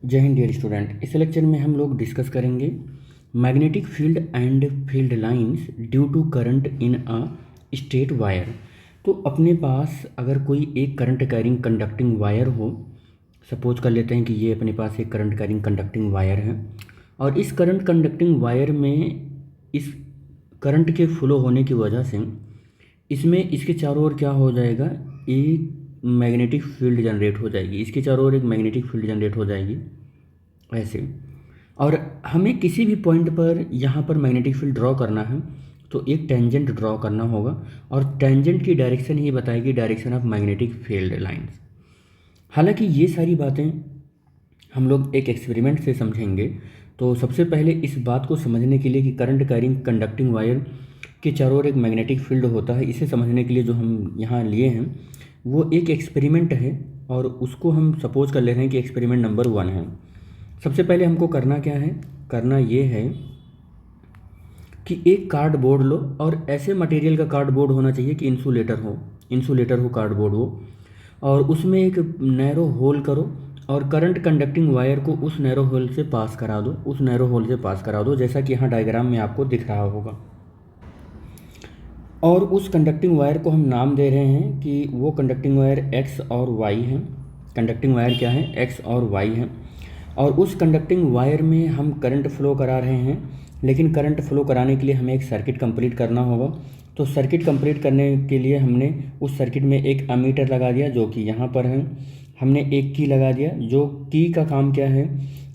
जय हिंद dear student. इस लेक्चर में हम लोग डिस्कस करेंगे magnetic field and field lines due to current in a straight wire. तो अपने पास अगर कोई एक करंट कैरिंग कंडक्टिंग वायर हो, सपोज कर लेते हैं कि ये अपने पास एक करंट कैरिंग कंडक्टिंग वायर है और इस करंट कंडक्टिंग वायर में इस करंट के फ्लो होने की वजह से इसमें इसके चारों ओर क्या हो जाएगा, एक मैग्नेटिक फील्ड जनरेट हो जाएगी। इसके चारों ओर एक मैग्नेटिक फील्ड जनरेट हो जाएगी ऐसे। और हमें किसी भी पॉइंट पर यहाँ पर मैग्नेटिक फील्ड ड्रॉ करना है तो एक टेंजेंट ड्रॉ करना होगा और टेंजेंट की डायरेक्शन ही बताएगी direction of magnetic field lines. हालांकि ये सारी बातें हम लोग एक एक्सपेरिमेंट से समझेंगे। तो सबसे पहले इस बात को समझने के लिए कि करंट कैरिंग कंडक्टिंग वायर के चारों ओर एक मैग्नेटिक फील्ड होता है, इसे समझने के लिए जो हम यहाँ लिए हैं वो एक एक्सपेरिमेंट है और उसको हम सपोज कर ले रहे हैं कि एक्सपेरिमेंट नंबर 1 है। सबसे पहले हमको करना क्या है, करना ये है कि एक कार्डबोर्ड लो और ऐसे मटेरियल का कार्डबोर्ड होना चाहिए कि इंसुलेटर हो कार्डबोर्ड हो, और उसमें एक नैरो होल करो और करंट कंडक्टिंग वायर को उस नैरो होल से पास करा दो, जैसा कि यहाँ डायग्राम में आपको दिख रहा होगा। और उस कंडक्टिंग वायर को हम नाम दे रहे हैं कि वो कंडक्टिंग वायर एक्स और वाई है। कंडक्टिंग वायर क्या है, एक्स और वाई है। और उस कंडक्टिंग वायर में हम करंट फ्लो करा रहे हैं, लेकिन करंट फ्लो कराने के लिए हमें एक सर्किट कंप्लीट करना होगा। तो सर्किट कंप्लीट करने के लिए हमने उस सर्किट में एक अमीटर लगा दिया जो कि यहाँ पर है। हमने एक की लगा दिया, जो की का काम क्या है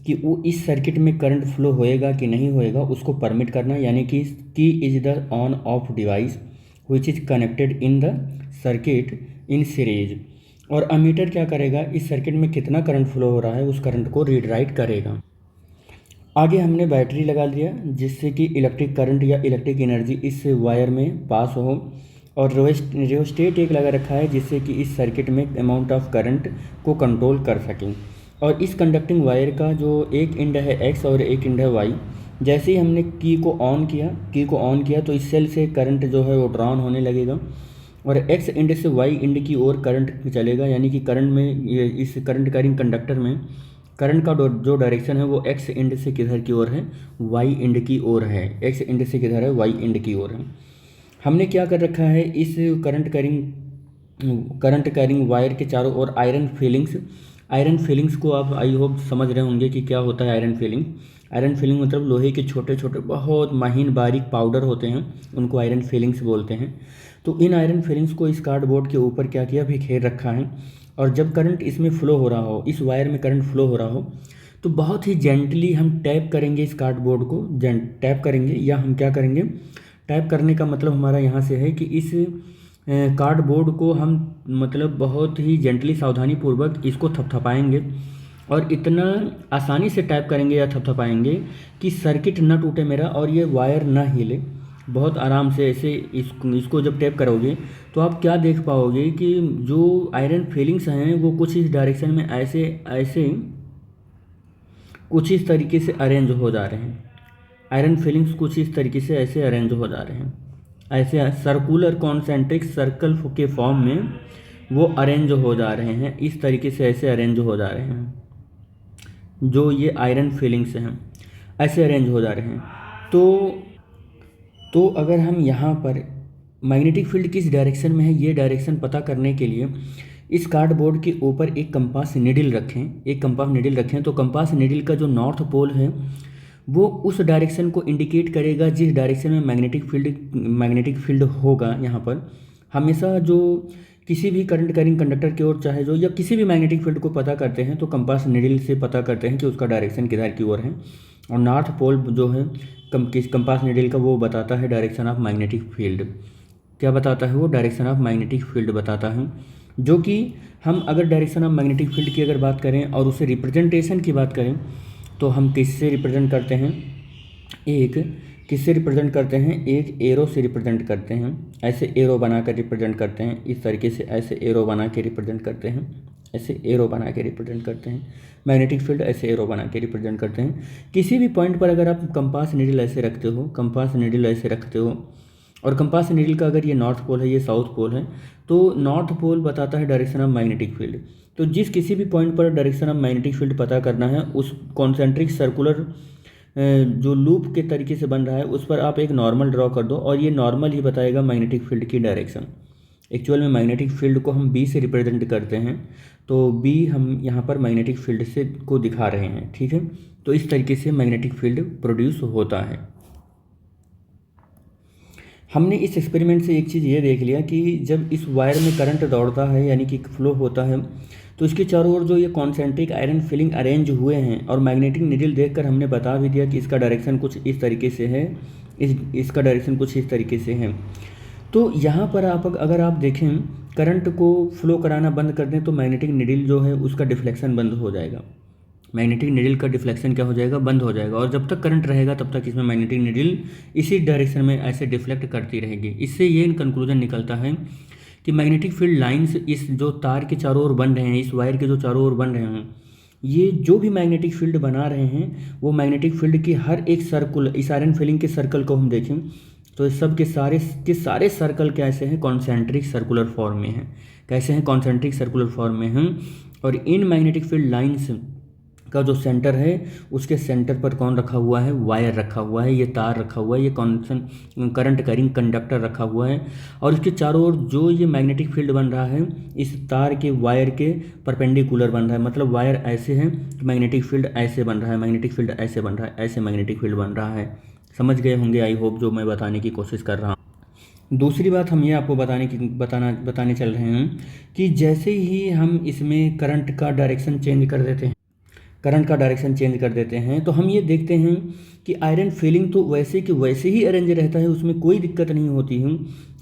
कि वो इस सर्किट में करंट फ्लो होएगा कि नहीं होएगा उसको परमिट करना, यानी कि की is the on off device which is connected in the circuit in series. और अमीटर क्या करेगा, इस सर्किट में कितना करंट फ्लो हो रहा है उस करंट को रीड राइट करेगा। आगे हमने बैटरी लगा दिया जिससे कि इलेक्ट्रिक करंट या इलेक्ट्रिक एनर्जी इस वायर में पास हो। और रियोस्टेट एक लगा रखा है जिससे कि इस सर्किट में अमाउंट ऑफ करंट को कंट्रोल कर सकें। और इस कंडक्टिंग वायर का जो एक एंड है एक्स और एक एंड है वाई, जैसे ही हमने की को ऑन किया तो इस सेल से करंट जो है वो ड्रॉन होने लगेगा और एक्स एंड से वाई एंड की ओर करंट चलेगा, यानी कि करंट में इस करंट कैरिंग कंडक्टर में करंट का जो डायरेक्शन है वो एक्स एंड से किधर की ओर है, वाई एंड की ओर है। एक्स एंड से किधर है, वाई एंड की ओर है। हमने क्या कर रखा है, इस करंट कैरिंग वायर के चारों ओर आयरन फिलिंग्स को आप आई होप समझ रहे होंगे कि क्या होता है आयरन फिलिंग मतलब लोहे के छोटे छोटे बहुत महीन बारीक पाउडर होते हैं, उनको आयरन फिलिंग्स बोलते हैं। तो इन आयरन फिलिंग्स को इस कार्डबोर्ड के ऊपर क्या किया, बिखेर रखा है। और जब करंट इसमें फ्लो हो रहा हो, इस वायर में करंट फ्लो हो रहा हो, तो बहुत ही जेंटली हम टैप करेंगे इस कार्डबोर्ड को, टैप करेंगे या हम क्या करेंगे, टैप करने का मतलब हमारा यहाँ से है कि इस कार्डबोर्ड को हम मतलब बहुत ही जेंटली सावधानीपूर्वक इसको थपथपाएंगे और इतना आसानी से टैप करेंगे या थपथपाएंगे कि सर्किट न टूटे मेरा और ये वायर ना हिले। बहुत आराम से ऐसे इसको जब टैप करोगे तो आप क्या देख पाओगे कि जो आयरन फिलिंग्स हैं वो कुछ इस डायरेक्शन में ऐसे ऐसे कुछ इस तरीके से अरेंज हो जा रहे हैं। आयरन फिलिंग्स कुछ इस तरीके से ऐसे अरेंज हो जा रहे हैं, ऐसे सर्कुलर कॉन्सेंट्रिक सर्कल के फॉर्म में वो अरेंज हो जा रहे हैं। इस तरीके से ऐसे अरेंज हो जा रहे हैं, जो ये आयरन फिलिंग्स हैं ऐसे अरेंज हो जा रहे हैं। तो अगर हम यहाँ पर मैग्नेटिक फील्ड किस डायरेक्शन में है ये डायरेक्शन पता करने के लिए इस कार्डबोर्ड के ऊपर एक कंपास निडल रखें, तो कंपास निडल का जो नॉर्थ पोल है वो उस डायरेक्शन को इंडिकेट करेगा जिस डायरेक्शन में मैग्नेटिक फील्ड होगा। यहाँ पर हमेशा जो किसी भी करंट कैरिंग कंडक्टर की ओर चाहे जो या किसी भी मैग्नेटिक फील्ड को पता करते हैं तो कंपास निडल से पता करते हैं कि उसका डायरेक्शन किधर की ओर है। और नॉर्थ पोल जो है कंपास निडल का वो बताता है डायरेक्शन ऑफ मैग्नेटिक फील्ड। क्या बताता है वो, डायरेक्शन ऑफ मैग्नेटिक फील्ड बताता है। जो कि हम अगर डायरेक्शन ऑफ मैग्नेटिक फील्ड की अगर बात करें और उसे रिप्रेजेंटेशन की बात करें तो हम किससे रिप्रेजेंट करते हैं, एक एरो से रिप्रेजेंट करते हैं। ऐसे एरो बना कर रिप्रेजेंट करते हैं, इस तरीके से ऐसे एरो बना के रिप्रेजेंट करते हैं, ऐसे एरो बना के रिप्रेजेंट करते हैं मैग्नेटिक फील्ड, ऐसे एरो बना के रिप्रेजेंट करते हैं। किसी भी पॉइंट पर अगर आप कंपास नीडल ऐसे रखते हो और कंपास नीडल का अगर ये नॉर्थ पोल है ये साउथ पोल है तो नॉर्थ पोल बताता है डायरेक्शन ऑफ मैग्नेटिक फील्ड। तो जिस किसी भी पॉइंट पर डायरेक्शन ऑफ मैग्नेटिक फील्ड पता करना है, उस कॉन्सेंट्रिक सर्कुलर जो लूप के तरीके से बन रहा है उस पर आप एक नॉर्मल ड्रॉ कर दो और ये नॉर्मल ही बताएगा मैग्नेटिक फील्ड की डायरेक्शन। एक्चुअल में मैग्नेटिक फील्ड को हम बी से रिप्रेजेंट करते हैं, तो बी हम यहाँ पर मैग्नेटिक फील्ड से को दिखा रहे हैं, ठीक है। तो इस तरीके से मैग्नेटिक फील्ड प्रोड्यूस होता है। हमने इस एक्सपेरिमेंट से एक चीज़ ये देख लिया कि जब इस वायर में करंट दौड़ता है यानी कि फ्लो होता है, तो इसके चारों ओर जो ये कॉन्सेंट्रिक आयरन फिलिंग अरेंज हुए हैं और मैग्नेटिक नीडल देखकर हमने बता भी दिया कि इसका डायरेक्शन कुछ इस तरीके से है, इसका डायरेक्शन कुछ इस तरीके से है। तो यहाँ पर आप अगर आप देखें करंट को फ्लो कराना बंद कर दें तो मैग्नेटिक नीडल जो है उसका डिफ्लेक्शन बंद हो जाएगा। मैग्नेटिक नीडल का डिफ्लेक्शन क्या हो जाएगा, बंद हो जाएगा। और जब तक करंट रहेगा तब तक इसमें मैग्नेटिक नीडल इसी डायरेक्शन में ऐसे डिफ्लेक्ट करती रहेगी। इससे ये कंक्लूजन निकलता है कि मैग्नेटिक फील्ड लाइंस इस जो तार के चारों ओर बन रहे हैं, इस वायर के जो चारों ओर बन रहे हैं, ये जो भी मैग्नेटिक फील्ड बना रहे हैं वो मैग्नेटिक फील्ड की हर एक सर्कुल, इस आयरन फिलिंग के सर्कल को हम देखें तो इस सब के सारे सर्कल कैसे हैं, कॉन्सेंट्रिक सर्कुलर फॉर्म में हैं। कैसे हैं, कॉन्सेंट्रिक सर्कुलर फॉर्म में हैं। और इन मैग्नेटिक फील्ड लाइंस का जो सेंटर है उसके सेंटर पर कौन रखा हुआ है, वायर रखा हुआ है, ये तार रखा हुआ है, ये करंट कैरिंग कंडक्टर रखा हुआ है। और इसके चारों ओर जो ये मैग्नेटिक फील्ड बन रहा है इस तार के वायर के परपेंडिकुलर बन रहा है। मतलब वायर ऐसे है तो मैग्नेटिक फील्ड ऐसे बन रहा है, मैग्नेटिक फील्ड ऐसे बन रहा है, ऐसे मैग्नेटिक फील्ड बन रहा है। समझ गए होंगे आई होप जो मैं बताने की कोशिश कर रहा हूँ। दूसरी बात हम ये आपको बताने चल रहे हैं कि जैसे ही हम इसमें करंट का डायरेक्शन चेंज कर देते हैं तो हम ये देखते हैं कि आयरन फिलिंग तो वैसे कि वैसे ही अरेंज रहता है, उसमें कोई दिक्कत नहीं होती है।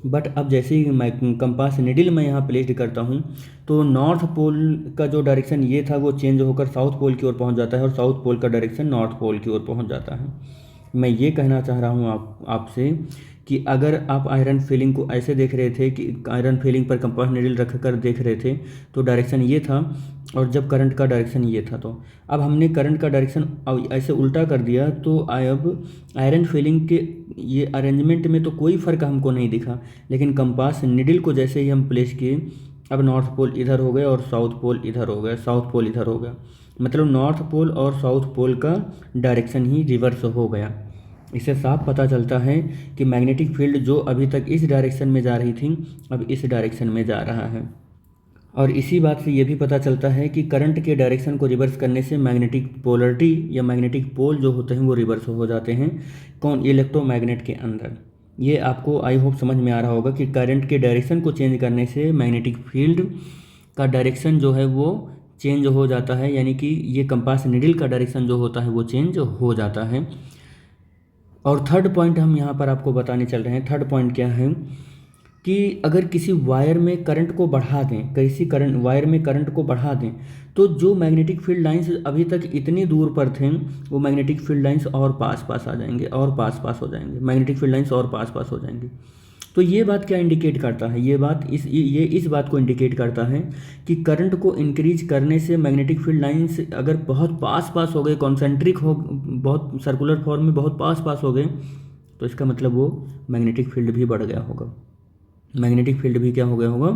बट अब जैसे ही मैं कंपास निडल मैं यहाँ प्लेस्ड करता हूँ तो नॉर्थ पोल का जो डायरेक्शन ये था वो चेंज होकर साउथ पोल की ओर पहुँच जाता है और साउथ पोल का डायरेक्शन नॉर्थ पोल की ओर पहुँच जाता है। मैं ये कहना चाह रहा हूँ आपसे कि अगर आप आयरन फिलिंग को ऐसे देख रहे थे कि आयरन फिलिंग पर कंपास निडल रख कर देख रहे थे तो डायरेक्शन ये था, और जब करंट का डायरेक्शन ये था, तो अब हमने करंट का डायरेक्शन ऐसे उल्टा कर दिया तो अब आयरन फिलिंग के ये अरेंजमेंट में तो कोई फ़र्क हमको नहीं दिखा। लेकिन कंपास निडल को जैसे ही हम प्लेस किए अब नॉर्थ पोल इधर हो गया और साउथ पोल इधर हो गया, साउथ पोल इधर हो गया। मतलब नॉर्थ पोल और साउथ पोल का डायरेक्शन ही रिवर्स हो गया। इससे साफ पता चलता है कि मैग्नेटिक फील्ड जो अभी तक इस डायरेक्शन में जा रही थी अब इस डायरेक्शन में जा रहा है। और इसी बात से ये भी पता चलता है कि करंट के डायरेक्शन को रिवर्स करने से मैग्नेटिक पोलरिटी या मैग्नेटिक पोल जो होते हैं वो रिवर्स हो जाते हैं इलेक्ट्रोमैग्नेट के अंदर। ये आपको आई होप समझ में आ रहा होगा कि करंट के डायरेक्शन को चेंज करने से मैग्नेटिक फील्ड का डायरेक्शन जो है वो चेंज हो जाता है, यानी कि ये कंपास निडल का डायरेक्शन जो होता है वो चेंज हो जाता है। और थर्ड पॉइंट हम यहाँ पर आपको बताने चल रहे हैं। थर्ड पॉइंट क्या है कि अगर किसी वायर में करंट को बढ़ा दें, वायर में करंट को बढ़ा दें तो जो मैग्नेटिक फील्ड लाइंस अभी तक इतनी दूर पर थे वो मैग्नेटिक फील्ड लाइंस और पास आ जाएंगे और पास हो जाएंगे, मैग्नेटिक फील्ड लाइंस और पास हो जाएंगे। तो ये बात क्या इंडिकेट करता है, ये इस बात को इंडिकेट करता है कि करंट को इंक्रीज करने से मैग्नेटिक फील्ड लाइंस अगर बहुत पास हो गए, कॉन्सेंट्रिक हो, बहुत सर्कुलर फॉर्म में बहुत पास हो गए, तो इसका मतलब वो मैग्नेटिक फील्ड भी बढ़ गया होगा, मैग्नेटिक फील्ड भी क्या हो गया होगा,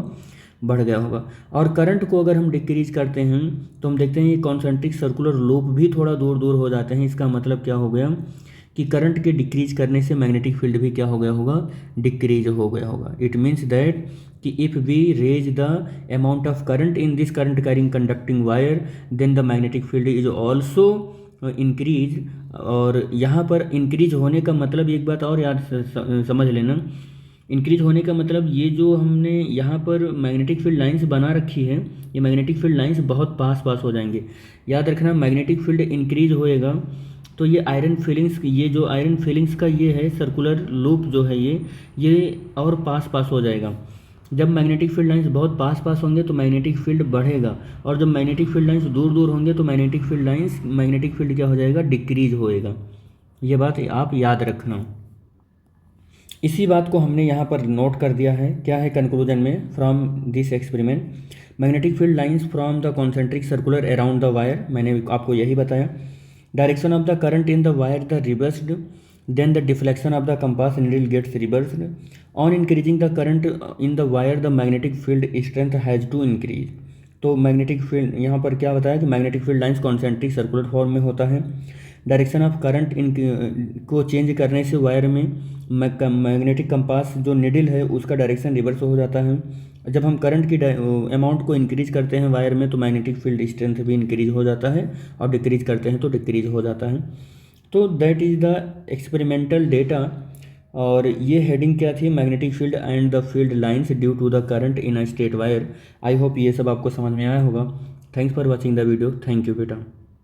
बढ़ गया होगा। और करंट को अगर हम डिक्रीज करते हैं तो हम देखते हैं ये कॉन्सेंट्रिक सर्कुलर लूप भी थोड़ा दूर हो जाते हैं। इसका मतलब क्या हो गया कि करंट के डिक्रीज करने से मैग्नेटिक फील्ड भी क्या हो गया होगा, डिक्रीज हो गया होगा। इट मीन्स दैट कि if we raise the amount of current in this current carrying conducting wire then the magnetic field is also increase. और यहाँ पर इंक्रीज होने का मतलब एक बात और याद समझ लेना, इंक्रीज होने का मतलब ये जो हमने यहाँ पर मैग्नेटिक फील्ड लाइंस बना रखी है ये मैग्नेटिक फील्ड लाइंस बहुत पास हो जाएंगे। याद रखना मैग्नेटिक फील्ड इंक्रीज होएगा तो ये आयरन फिलिंग्स, ये जो आयरन फिलिंग्स का ये है सर्कुलर लूप जो है ये और पास हो जाएगा। जब मैग्नेटिक फील्ड लाइंस बहुत पास होंगे तो मैग्नेटिक फील्ड बढ़ेगा, और जब मैग्नेटिक फील्ड लाइंस दूर होंगे तो मैग्नेटिक फील्ड क्या हो जाएगा, डिक्रीज होएगा। ये बात आप याद रखना। इसी बात को हमने यहाँ पर नोट कर दिया है। क्या है कंक्लूजन में, from this experiment magnetic field lines from the concentric circular around the wire, मैंने आपको यही बताया। Direction of the current in the wire the reversed, then the deflection of the compass needle gets reversed. On increasing the current in the wire the magnetic field strength has to increase. तो magnetic field यहाँ पर क्या बताया कि magnetic field lines concentric circular form में होता है। Direction of current इन को चेंज करने से वायर में मैग्नेटिक कंपास जो निडल है उसका डायरेक्शन रिवर्स हो जाता है। जब हम करंट की अमाउंट को इंक्रीज करते हैं वायर में तो मैग्नेटिक फील्ड स्ट्रेंथ भी इंक्रीज हो जाता है, और डिक्रीज करते हैं तो डिक्रीज हो जाता है। तो that is the experimental data. और ये हेडिंग क्या थी, magnetic field and the field lines due to the current in a straight wire. I hope ये सब आपको समझ में आया होगा। Thanks for watching the video. Thank you बेटा।